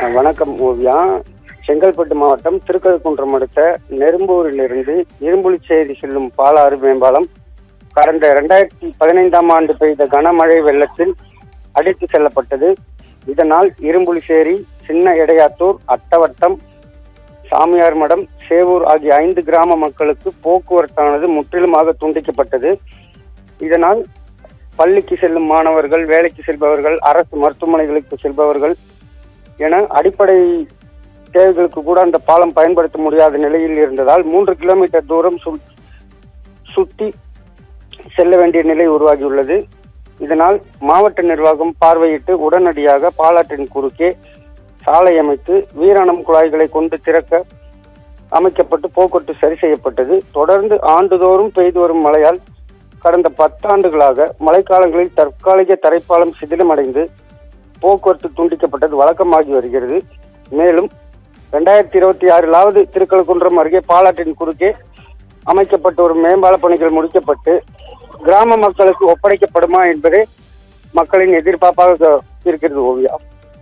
வணக்கம் ஓவியா. செங்கல்பட்டு மாவட்டம் திருக்கழுக்குன்றம் அடுத்த நெரும்பூரிலிருந்து இரும்புலிச்சேரி செல்லும் பாலாறு மேம்பாலம் கடந்த 2015ஆம் ஆண்டு பெய்த கனமழை வெள்ளத்தில் அடித்து செல்லப்பட்டது. இதனால் இரும்புலிச்சேரி, சின்ன எடையாத்தூர், அட்டவட்டம், சாமியார் மடம், சேவூர் ஆகிய 5 கிராம மக்களுக்கு போக்குவரத்தானது முற்றிலுமாக துண்டிக்கப்பட்டது. இதனால் பள்ளிக்கு செல்லும் மாணவர்கள், வேலைக்கு செல்பவர்கள், அரசு மருத்துவமனைகளுக்கு செல்பவர்கள் என அடிப்படை தேவைகளுக்கு கூட அந்த பாலம் பயன்படுத்த முடியாத நிலையில் இருந்ததால் 3 கிலோமீட்டர் தூரம் சுற்றி செல்ல வேண்டிய நிலை உருவாகியுள்ளது. இதனால் மாவட்ட நிர்வாகம் பார்வையிட்டு உடனடியாக பாலாற்றின் குறுக்கே சாலை அமைத்து வீராணம் குழாய்களை கொண்டு திறக்க அமைக்கப்பட்டு போக்குவரத்து சரி செய்யப்பட்டது. தொடர்ந்து ஆண்டுதோறும் பெய்து வரும் மழையால் கடந்த 10 ஆண்டுகளாக மழைக்காலங்களில் தற்காலிக தரைப்பாலம் சிதிலமடைந்து போக்குவரத்து துண்டிக்கப்பட்டது வழக்கமாகி வருகிறது. மேலும் 2026லாவது திருக்கழுக்குன்றம் அருகே பாலாற்றின் குறுக்கே அமைக்கப்பட்ட ஒரு மேம்பால பணிகள் முடிக்கப்பட்டு கிராம மக்களுக்கு ஒப்படைக்கப்படுமா என்பதே மக்களின் எதிர்பார்ப்பாக இருக்கிறது ஓவியா.